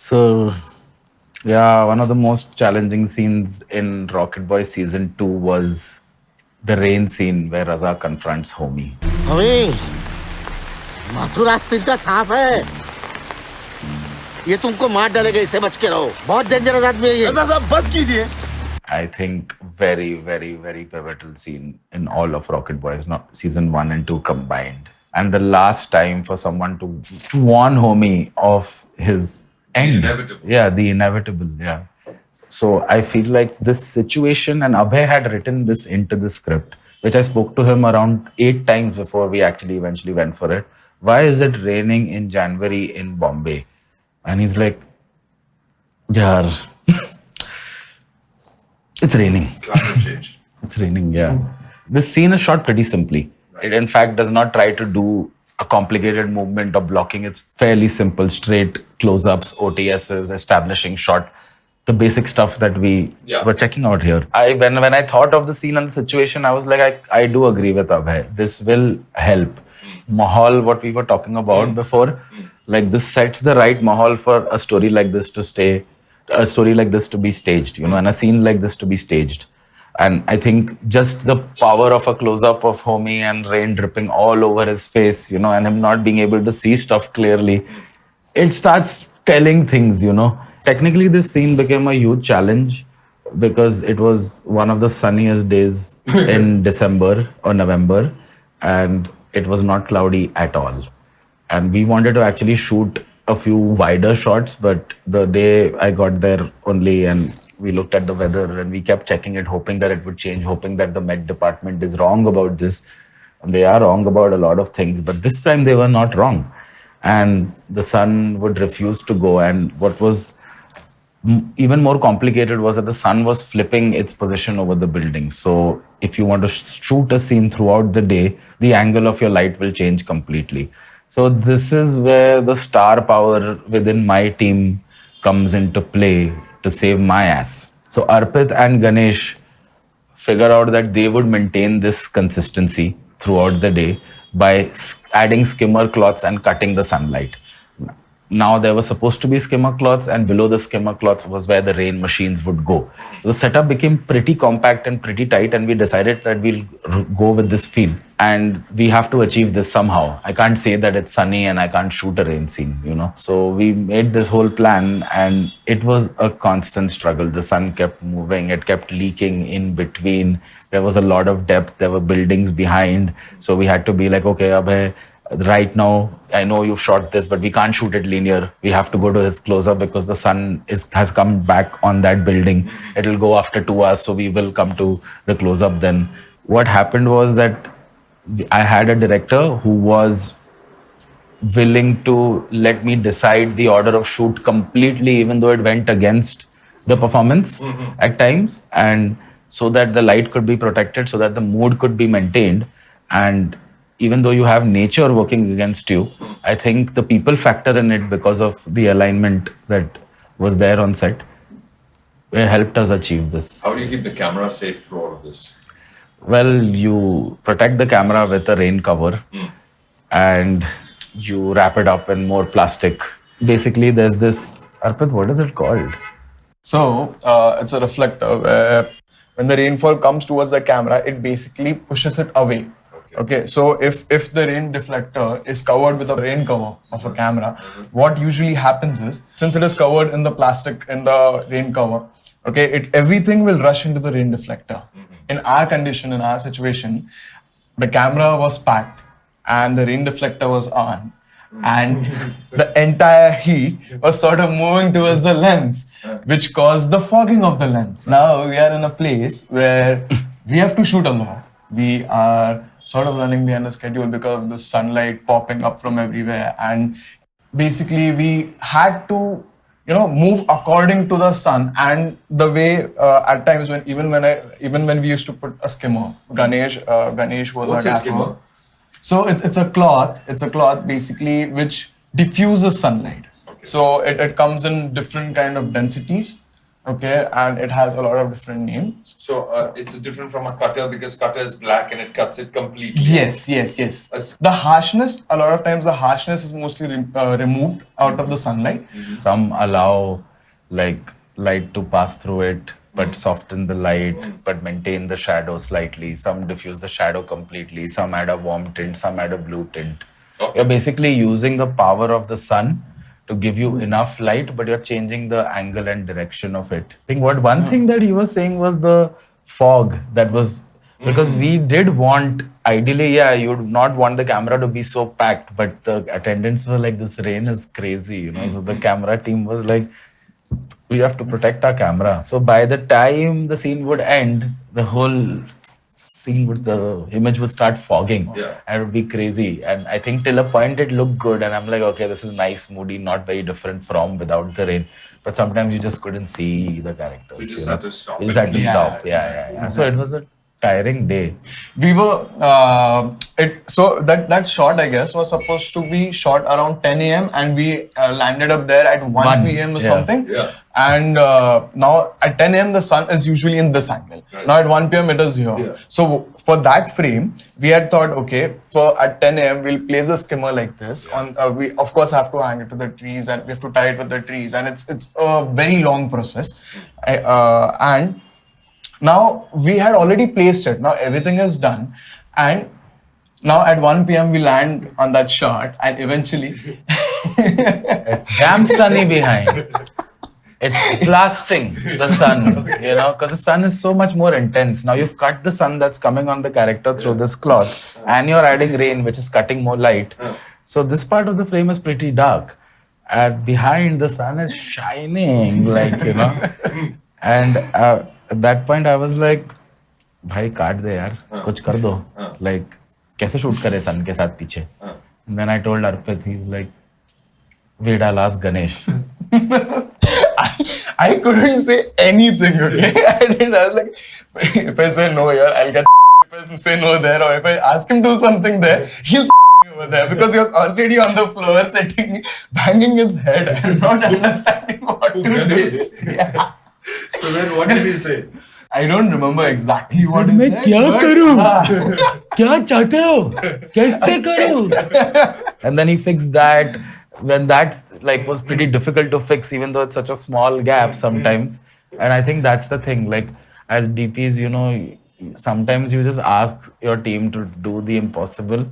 So, yeah, one of the most challenging scenes in Rocket Boy season 2 was the rain scene where Raza confronts Homie. अबे माथुर आस्तीन का सांप है ये तुमको मार डालेगा इससे बच के रहो बहुत डेंजरस आदमी है ये रजा साहब बस कीजिए I think very pivotal scene in all of Rocket Boys, not season 1 and 2 combined. And the last time for someone to warn Homie of his end. The inevitable. Yeah, the inevitable. Yeah. So I feel like this situation, and Abhay had written this into the script, which I spoke to him around 8 times before we actually eventually went for it. Why is it raining in January in Bombay? And he's like, yeah. It's raining. Climate change. It's raining, yeah. This scene is shot pretty simply. It, in fact, does not try to do a complicated movement of blocking. It's fairly simple, straight close-ups, OTSs, establishing shot, the basic stuff that we were checking out here. When I thought of the scene and the situation, I was like, I do agree with Abhay. This will help. Mahal, what we were talking about before, like this sets the right mahal for a story like this to stay, a story like this to be staged, and a scene like this to be staged. And I think just the power of a close-up of Homie and rain dripping all over his face, and him not being able to see stuff clearly, it starts telling things, Technically, this scene became a huge challenge because it was one of the sunniest days in December or November, and it was not cloudy at all. And we wanted to actually shoot a few wider shots, but the day I got there only, and we looked at the weather and we kept checking it, hoping that it would change, hoping that the Met department is wrong about this. And they are wrong about a lot of things, but this time they were not wrong. And the sun would refuse to go. And what was even more complicated was that the sun was flipping its position over the building. So if you want to shoot a scene throughout the day, the angle of your light will change completely. So this is where the star power within my team comes into play to save my ass. So Arpit and Ganesh figure out that they would maintain this consistency throughout the day by adding skimmer cloths and cutting the sunlight. Now there was supposed to be skimmer cloths, and below the skimmer cloths was where the rain machines would go. So the setup became pretty compact and pretty tight, and we decided that we'll go with this feel. And we have to achieve this somehow. I can't say that it's sunny and I can't shoot a rain scene, So we made this whole plan, and it was a constant struggle. The sun kept moving, it kept leaking in between. There was a lot of depth, there were buildings behind. So we had to be like, okay, Abhay, right now, I know you've shot this, but we can't shoot it linear. We have to go to his close-up because the sun has come back on that building. It'll go after 2 hours, so we will come to the close-up then. What happened was that I had a director who was willing to let me decide the order of shoot completely, even though it went against the performance at times, and so that the light could be protected, so that the mood could be maintained. And even though you have nature working against you, I think the people factor in it because of the alignment that was there on set. It helped us achieve this. How do you keep the camera safe through all of this? Well, you protect the camera with a rain cover and you wrap it up in more plastic. Basically, there's this, Arpit, what is it called? So it's a reflector where when the rainfall comes towards the camera, it basically pushes it away. Okay, so if the rain deflector is covered with a rain cover of a camera, what usually happens is, since it is covered in the plastic in the rain cover, okay, everything will rush into the rain deflector. In our condition, in our situation, the camera was packed and the rain deflector was on, and the entire heat was sort of moving towards the lens, which caused the fogging of the lens. Now we are in a place where we have to shoot a lot. We are sort of running behind the schedule because of the sunlight popping up from everywhere, and basically we had to move according to the sun and the way at times even when we used to put a skimmer. Ganesh was What's our a gaffer. skimmer? So it's a cloth basically which diffuses sunlight. Okay. So it comes in different kind of densities. Okay, and it has a lot of different names. So it's different from a cutter because cutter is black and it cuts it completely. Yes. The harshness, a lot of times the harshness is mostly removed out of the sunlight. Some allow like light to pass through it, but soften the light, but maintain the shadow slightly. Some diffuse the shadow completely. Some add a warm tint. Some add a blue tint. Okay. You're basically using the power of the sun to give you enough light, but you're changing the angle and direction of it. I think one thing that he was saying was the fog that was because we did want ideally, yeah, you would not want the camera to be so packed, but the attendants were like, this rain is crazy, you know. So the camera team was like, we have to protect our camera. So by the time the scene would end, the whole the image would start fogging. Yeah. And it would be crazy. And I think till a point it looked good. And I'm like, okay, this is nice, moody, not very different from Without the Rain. But sometimes you just couldn't see the characters. So you just had to stop. You just had to it. stop. Yeah. So it was a tiring day. We were so that shot, I guess, was supposed to be shot around 10 a.m. and we landed up there at 1 p.m. or something. Yeah. And now at 10 a.m. the sun is usually in this angle. Right. Now at 1 p.m. it is here. Yeah. So for that frame, we had thought, okay, for at 10 a.m. we'll place a skimmer like this. On we of course have to hang it to the trees and we have to tie it with the trees, and it's a very long process. And now we had already placed it. Now everything is done, and now at 1 p.m. we land on that shot, and eventually It's damn sunny behind. It's blasting the sun, you know, because the sun is so much more intense. Now you've cut the sun that's coming on the character through this cloth, and you're adding rain, which is cutting more light. So this part of the frame is pretty dark. And behind, the sun is shining, like, you know. And at that point, I was like, "Bhai, kaat de yaar, kuch kar do." Like, कैसे shoot करे sun के साथ पीछे? And then I told Arpit, he's like, "Wait, I'll ask Ganesh." I couldn't say anything, okay? I was like, if I say no here, I'll get if I say no there, or if I ask him to do something there, he'll me over there because he was already on the floor sitting, banging his head and not understanding what to do. Yeah. So then what did he say? I don't remember exactly what he मैं said. क्या but- करूं? क्या चाहते हो? कैसे करूं? And then he fixed that. When that like was pretty difficult to fix, even though it's such a small gap sometimes. And I think that's the thing. Like as DPs, you know, sometimes you just ask your team to do the impossible,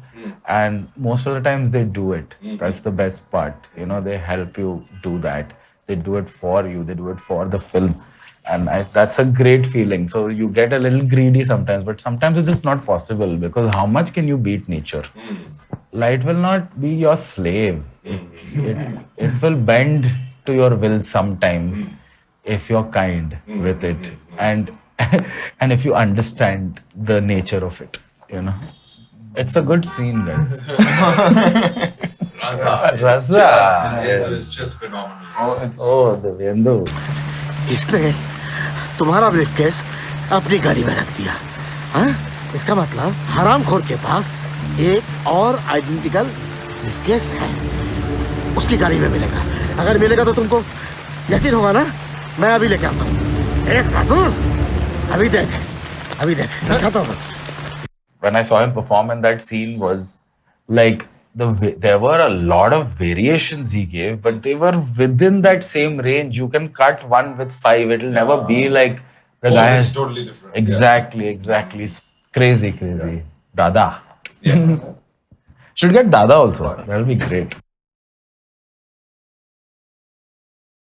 and most of the times they do it. That's the best part. You know, they help you do that. They do it for you. They do it for the film. And that's a great feeling. So you get a little greedy sometimes, but sometimes it's just not possible because how much can you beat nature? Light will not be your slave. It will bend to your will sometimes if you're kind with it and and if you understand the nature of it, you know. It's a good scene, guys. Raza. Yeah, it's just phenomenal. Oh, Devendu. इसने तुम्हारा briefcase अपनी गाड़ी में रख दिया, हाँ? इसका मतलब हरामखोर के पास एक और आइडेंटिकल ब्रीफकेस है, उसकी गाड़ी में मिलेगा। अगर मिलेगा तो तुमको यकीन होगा ना? मैं अभी लेके आता हूँ। एक बहादुर, अभी देख, सिखाता हूँ। When I saw him perform in that scene was like there were a lot of variations he gave, but they were within that same range. You can cut one with five. It'll never be like the All guy is has totally different. exactly. Crazy. Dada. Yeah. Should get Dada also. That'll be great.